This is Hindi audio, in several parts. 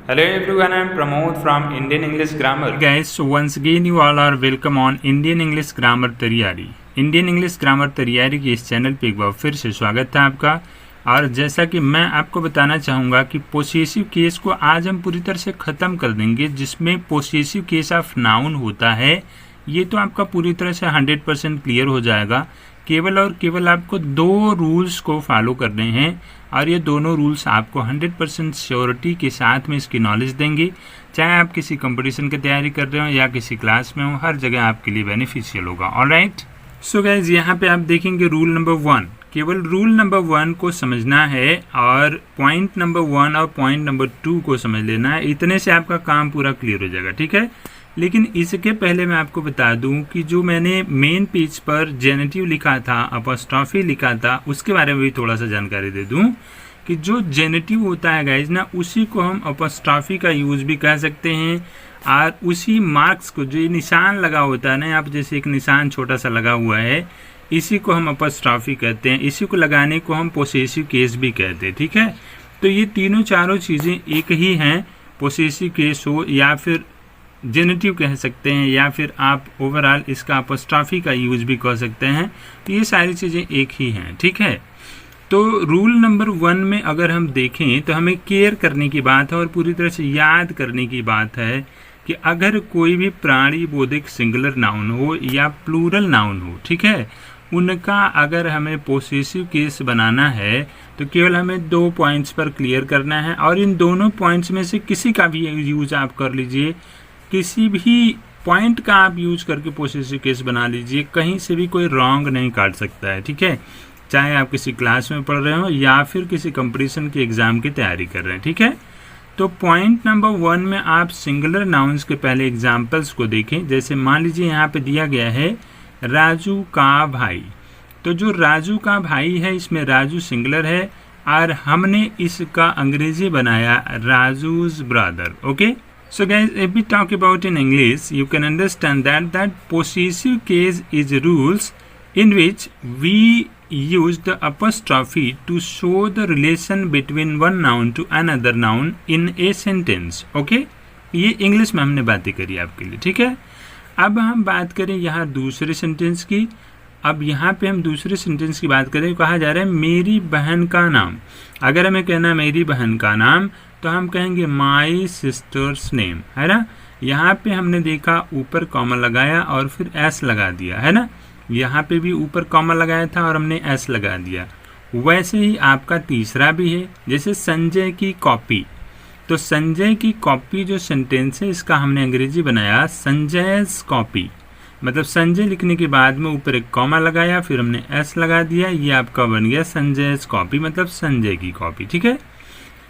Hello everyone, I am Pramod from Indian English Grammar. Guys, so once again you all are welcome on Indian English Grammar तैयारी। इंडियन इंग्लिश ग्रामर तैयारी के इस चैनल पे एक बार फिर से स्वागत है आपका। और जैसा कि मैं आपको बताना चाहूँगा कि पोसेसिव केस को आज हम पूरी तरह से ख़त्म कर देंगे, जिसमें पोसेसिव केस ऑफ नाउन होता है। ये तो आपका पूरी तरह से 100% क्लियर हो जाएगा। केवल और केवल आपको दो रूल्स को फॉलो करने हैं और ये दोनों रूल्स आपको 100% श्योरिटी के साथ में इसकी नॉलेज देंगे। चाहे आप किसी कंपटीशन की तैयारी कर रहे हो या किसी क्लास में हो, हर जगह आपके लिए बेनिफिशियल होगा। ऑलराइट, सो गाइज यहाँ पे आप देखेंगे रूल नंबर 1। केवल रूल नंबर 1 को समझना है और पॉइंट नंबर 1 और पॉइंट नंबर 2 को समझ लेना है। इतने से आपका काम पूरा क्लियर हो जाएगा, ठीक है। लेकिन इसके पहले मैं आपको बता दूं कि जो मैंने मेन पेज पर जेनेटिव लिखा था, अपॉस्ट्रॉफी लिखा था, उसके बारे में भी थोड़ा सा जानकारी दे दूं कि जो जेनेटिव होता है गाइज ना, उसी को हम अपॉस्ट्रॉफी का यूज़ भी कह सकते हैं। और उसी मार्क्स को, जो ये निशान लगा होता है ना, यहाँ पर जैसे एक निशान छोटा सा लगा हुआ है, इसी को हम अपॉस्ट्रॉफी कहते हैं। इसी को लगाने को हम पोसेसिव केस भी कहते हैं, ठीक है। तो ये तीनों चारों चीज़ें एक ही हैं। पोसेसिव केस हो या फिर जेनेटिव कह सकते हैं, या फिर आप ओवरऑल इसका अपॉस्ट्रॉफी का यूज भी कर सकते हैं। तो ये सारी चीज़ें एक ही हैं, ठीक है। तो रूल नंबर 1 में अगर हम देखें तो हमें केयर करने की बात है और पूरी तरह से याद करने की बात है कि अगर कोई भी प्राणी बोधिक सिंगुलर नाउन हो या प्लूरल नाउन हो, ठीक है, उनका अगर हमें पोसेसिव केस बनाना है तो केवल हमें 2 पॉइंट्स पर क्लियर करना है। और इन दोनों पॉइंट्स में से किसी का भी यूज आप कर लीजिए, किसी भी पॉइंट का आप यूज करके पोसेसिव केस बना लीजिए। कहीं से भी कोई रॉन्ग नहीं काट सकता है, ठीक है। चाहे आप किसी क्लास में पढ़ रहे हो या फिर किसी कंपटीशन के एग्ज़ाम की तैयारी कर रहे हैं, ठीक है। तो पॉइंट नंबर 1 में आप सिंगुलर नाउन्स के पहले एग्जाम्पल्स को देखें। जैसे मान लीजिए यहाँ पे दिया गया है राजू का भाई। तो जो राजू का भाई है, इसमें राजू सिंगुलर है और हमने इसका अंग्रेजी बनाया Raju's brother. Okay, so guys, if we talk about in English, you can understand that possessive case is rules in which we use the apostrophe to show the relation between one noun to another noun in a sentence. Okay, ये इंग्लिश में हमने बातें करी आपके लिए, ठीक है। अब हम बात करें यहाँ दूसरे सेंटेंस की। अब यहाँ पे हम दूसरे सेंटेंस की बात करें, कहा जा रहा है मेरी बहन का नाम। अगर हमें कहना है मेरी बहन का नाम, तो हम कहेंगे माई सिस्टर्स नेम, है ना। यहाँ पे हमने देखा ऊपर कॉमा लगाया और फिर एस लगा दिया, है ना। यहाँ पे भी ऊपर कॉमा लगाया था और हमने एस लगा दिया। वैसे ही आपका तीसरा भी है, जैसे संजय की कॉपी। तो संजय की कॉपी जो सेंटेंस है, इसका हमने अंग्रेजी बनाया संजय's कॉपी। मतलब संजय लिखने के बाद में ऊपर एक कॉमा लगाया, फिर हमने एस लगा दिया। ये आपका बन गया संजय's कॉपी, मतलब संजय की कॉपी, ठीक है।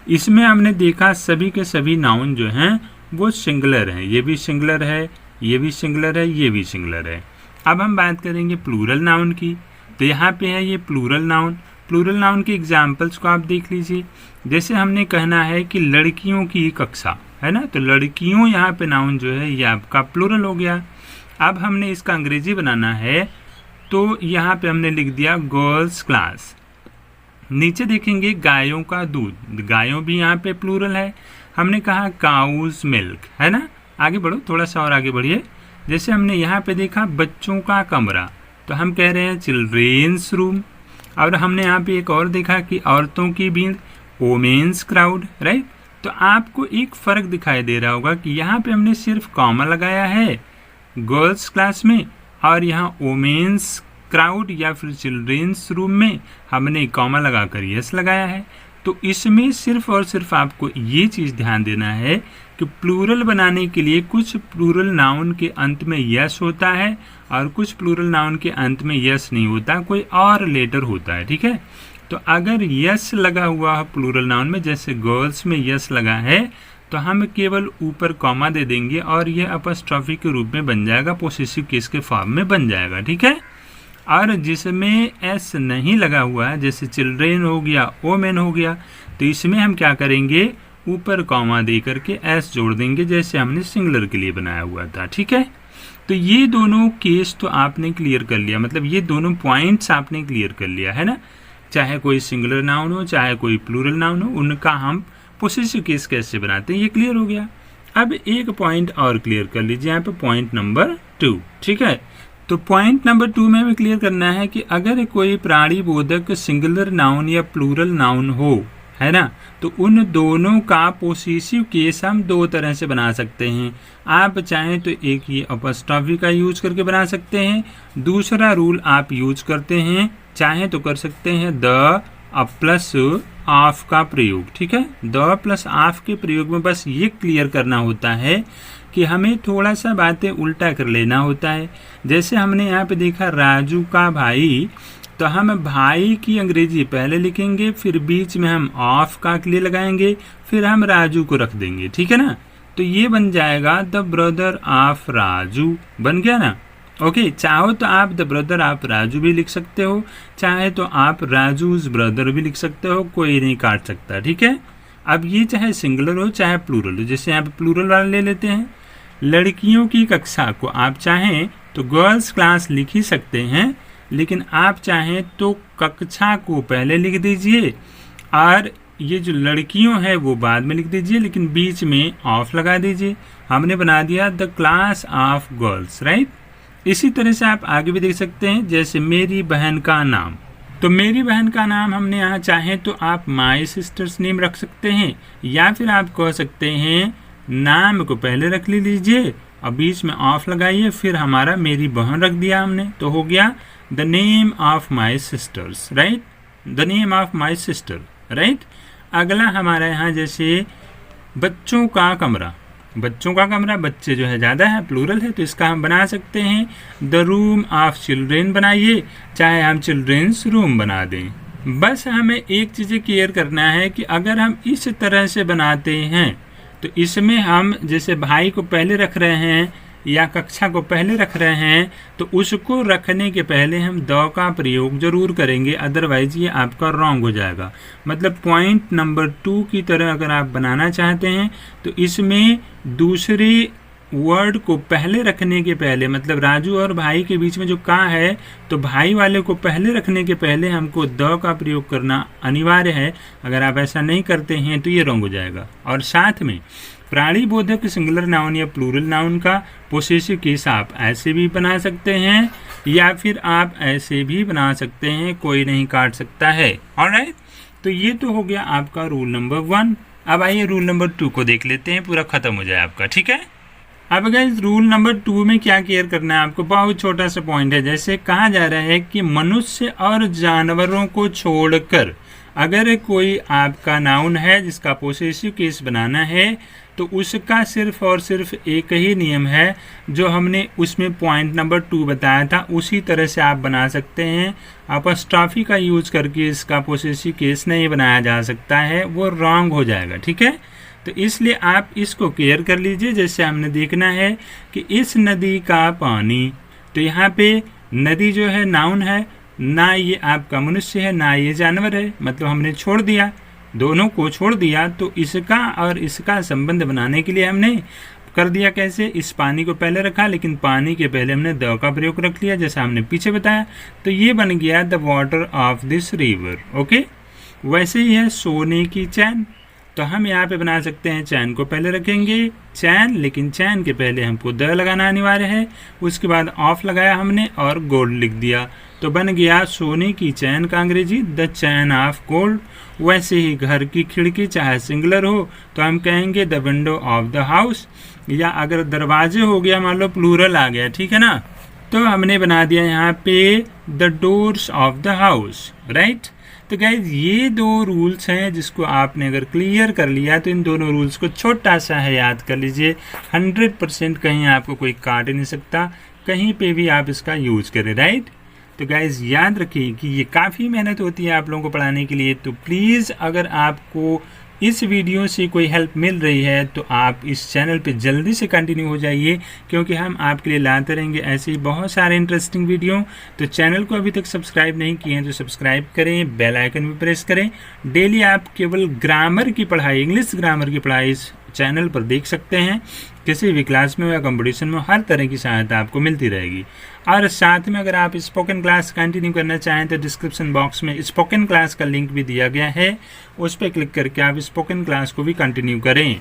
इसमें हमने देखा सभी के सभी नाउन जो हैं वो सिंगुलर हैं। ये भी सिंगुलर है, ये भी सिंगुलर है, ये भी सिंगुलर है। अब हम बात करेंगे प्लूरल नाउन की। तो यहाँ पे है ये प्लूरल नाउन। प्लूरल नाउन के एग्जाम्पल्स को आप देख लीजिए। जैसे हमने कहना है कि लड़कियों की कक्षा, है ना, तो लड़कियों यहाँ पे नाउन जो है ये आपका प्लूरल हो गया। अब हमने इसका अंग्रेजी बनाना है, तो यहाँ पे हमने लिख दिया गर्ल्स क्लास। नीचे देखेंगे गायों का दूध, गायों भी यहाँ पे प्लूरल है। हमने कहा काउज मिल्क, है ना। आगे बढ़ो, थोड़ा सा और आगे बढ़िए। जैसे हमने यहाँ पे देखा बच्चों का कमरा, तो हम कह रहे हैं चिल्ड्रेंस रूम। और हमने यहाँ पे एक और देखा कि औरतों की भीड़, वोमेन्स क्राउड, राइट। तो आपको एक फ़र्क दिखाई दे रहा होगा कि यहाँ पे हमने सिर्फ कॉमा लगाया है गर्ल्स क्लास में, और यहाँ वोमेन्स क्राउड या फिर चिल्ड्रेंस रूम में हमने कॉमा लगाकर यस लगाया है। तो इसमें सिर्फ और सिर्फ आपको ये चीज़ ध्यान देना है कि प्लूरल बनाने के लिए कुछ प्लूरल नाउन के अंत में यस होता है और कुछ प्लूरल नाउन के अंत में यस नहीं होता, कोई और लेटर होता है, ठीक है। तो अगर यस लगा हुआ है प्लूरल नाउन में, जैसे गर्ल्स में यस लगा है, तो हम केवल ऊपर कॉमा दे देंगे और यह अपॉस्ट्रॉफी के रूप में बन जाएगा, पोसेसिव केस के फॉर्म में बन जाएगा, ठीक है। और जिसमें एस नहीं लगा हुआ है, जैसे चिल्ड्रेन हो गया, वोमेन हो गया, तो इसमें हम क्या करेंगे, ऊपर कॉमा दे करके एस जोड़ देंगे, जैसे हमने सिंगुलर के लिए बनाया हुआ था, ठीक है। तो ये दोनों केस तो आपने क्लियर कर लिया, मतलब ये दोनों पॉइंट्स आपने क्लियर कर लिया, है ना। चाहे कोई सिंगुलर नाउन हो, चाहे कोई प्लूरल नाउन हो, उनका हम पोसेसिव केस कैसे बनाते हैं ये क्लियर हो गया। अब एक पॉइंट और क्लियर कर लीजिए यहाँ पे, पॉइंट नंबर 2। ठीक है, तो पॉइंट नंबर 2 में हमें क्लियर करना है कि अगर कोई प्राणी बोधक सिंगुलर नाउन या प्लूरल नाउन हो, है ना, तो उन दोनों का पोसेसिव केस हम दो तरह से बना सकते हैं। आप चाहें तो एक ये अपॉस्ट्रोफी का यूज करके बना सकते हैं, दूसरा रूल आप यूज करते हैं चाहें तो कर सकते हैं द प्लस ऑफ का प्रयोग। ठीक है, द प्लस ऑफ के प्रयोग में बस ये क्लियर करना होता है कि हमें थोड़ा सा बातें उल्टा कर लेना होता है। जैसे हमने यहाँ पे देखा राजू का भाई, तो हम भाई की अंग्रेजी पहले लिखेंगे, फिर बीच में हम ऑफ का के लिए लगाएंगे, फिर हम राजू को रख देंगे। ठीक है ना, तो ये बन जाएगा द ब्रदर ऑफ राजू, बन गया ना। ओके, चाहो तो आप द ब्रदर ऑफ राजू भी लिख सकते हो, चाहे तो आप राजूज ब्रदर भी लिख सकते हो, कोई नहीं काट सकता। ठीक है, अब ये चाहे सिंगुलर हो चाहे प्लूरल हो, जैसे यहाँ पे प्लूरल वाला ले लेते हैं। लड़कियों की कक्षा को आप चाहें तो गर्ल्स क्लास लिख ही सकते हैं, लेकिन आप चाहें तो कक्षा को पहले लिख दीजिए और ये जो लड़कियों है वो बाद में लिख दीजिए, लेकिन बीच में ऑफ लगा दीजिए। हमने बना दिया the class of girls, right. इसी तरह से आप आगे भी देख सकते हैं, जैसे मेरी बहन का नाम, तो मेरी बहन का नाम हमने यहाँ चाहें तो आप माई सिस्टर्स नेम रख सकते हैं, या फिर आप कह सकते हैं नाम को पहले रख लीजिए और बीच में ऑफ लगाइए, फिर हमारा मेरी बहन रख दिया हमने, तो हो गया the name of my sisters, right, the name of my sister, right. अगला हमारा यहाँ जैसे बच्चों का कमरा, बच्चों का कमरा, बच्चे जो है ज़्यादा है, प्लूरल है, तो इसका हम बना सकते हैं द रूम ऑफ चिल्ड्रेन बनाइए, चाहे हम चिल्ड्रेंस रूम बना दें। बस हमें एक चीज़ क्लियर करना है कि अगर हम इस तरह से बनाते हैं तो इसमें हम जैसे भाई को पहले रख रहे हैं या कक्षा को पहले रख रहे हैं, तो उसको रखने के पहले हम द का प्रयोग जरूर करेंगे, अदरवाइज ये आपका रॉन्ग हो जाएगा। मतलब पॉइंट नंबर 2 की तरह अगर आप बनाना चाहते हैं तो इसमें दूसरे वर्ड को पहले रखने के पहले, मतलब राजू और भाई के बीच में जो का है, तो भाई वाले को पहले रखने के पहले हमको द का प्रयोग करना अनिवार्य है। अगर आप ऐसा नहीं करते हैं तो ये रॉन्ग हो जाएगा। और साथ में प्राणी बोधक सिंगुलर नाउन या प्लूरल नाउन का पोसेसिव केस आप ऐसे भी बना सकते हैं या फिर आप ऐसे भी बना सकते हैं, कोई नहीं काट सकता है। ऑलराइट, तो ये तो हो गया आपका रूल नंबर 1। अब आइए रूल नंबर 2 को देख लेते हैं, पूरा खत्म हो जाए आपका। ठीक है, अब गाइस रूल नंबर 2 में क्या क्लियर करना है आपको, बहुत छोटा सा पॉइंट है। जैसे कहा जा रहा है कि मनुष्य और जानवरों को छोड़कर अगर कोई आपका नाउन है जिसका पोसेसिव केस बनाना है तो उसका सिर्फ और सिर्फ एक ही नियम है, जो हमने उसमें पॉइंट नंबर 2 बताया था, उसी तरह से आप बना सकते हैं। अपॉस्ट्रोफी का यूज करके इसका पोसेसिव केस नहीं बनाया जा सकता है, वो रॉन्ग हो जाएगा। ठीक है, तो इसलिए आप इसको क्लियर कर लीजिए। जैसे हमने देखना है कि इस नदी का पानी, तो यहाँ पे नदी जो है नाउन है, ना ये आपका मनुष्य है ना ये जानवर है, मतलब हमने छोड़ दिया, दोनों को छोड़ दिया। तो इसका और इसका संबंध बनाने के लिए हमने कर दिया कैसे, इस पानी को पहले रखा, लेकिन पानी के पहले हमने द का प्रयोग रख लिया, जैसा हमने पीछे बताया। तो ये बन गया the water of this river. Okay, वैसे ही है सोने की चैन, तो हम यहाँ पे बना सकते हैं चैन को पहले रखेंगे चैन, लेकिन चैन के पहले हमको द लगाना अनिवार्य है, उसके बाद ऑफ लगाया हमने और गोल्ड लिख दिया, तो बन गया सोने की चैन का अंग्रेजी द चैन ऑफ गोल्ड। वैसे ही घर की खिड़की चाहे सिंगुलर हो तो हम कहेंगे the window of the house, या अगर दरवाजे हो गया मान लो प्लूरल आ गया, ठीक है ना, तो हमने बना दिया यहाँ पे the doors of the house, right. तो गाइज ये 2 रूल्स हैं जिसको आपने अगर क्लियर कर लिया तो इन दोनों रूल्स को छोटा सा है याद कर लीजिए, 100% कहीं आपको कोई काट नहीं सकता, कहीं पे भी आप इसका यूज करें, राइट। तो गाइज याद रखिए कि ये काफ़ी मेहनत होती है आप लोगों को पढ़ाने के लिए, तो प्लीज़ अगर आपको इस वीडियो से कोई हेल्प मिल रही है तो आप इस चैनल पे जल्दी से कंटिन्यू हो जाइए, क्योंकि हम आपके लिए लाते रहेंगे ऐसे ही बहुत सारे इंटरेस्टिंग वीडियो। तो चैनल को अभी तक सब्सक्राइब नहीं किए हैं तो सब्सक्राइब करें, बेल आइकन भी प्रेस करें। डेली आप केवल ग्रामर की पढ़ाई, इंग्लिश ग्रामर की पढ़ाई इस चैनल पर देख सकते हैं। किसी भी क्लास में या कंपटीशन में हर तरह की सहायता आपको मिलती रहेगी। और साथ में अगर आप स्पोकन क्लास कंटिन्यू करना चाहें तो डिस्क्रिप्शन बॉक्स में स्पोकन क्लास का लिंक भी दिया गया है, उस पर क्लिक करके आप स्पोकन क्लास को भी कंटिन्यू करें।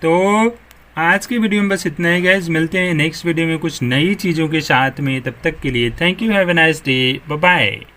तो आज की वीडियो में बस इतना ही गाइस, मिलते हैं नेक्स्ट वीडियो में कुछ नई चीज़ों के साथ में। तब तक के लिए thank you, have a nice day, bye bye.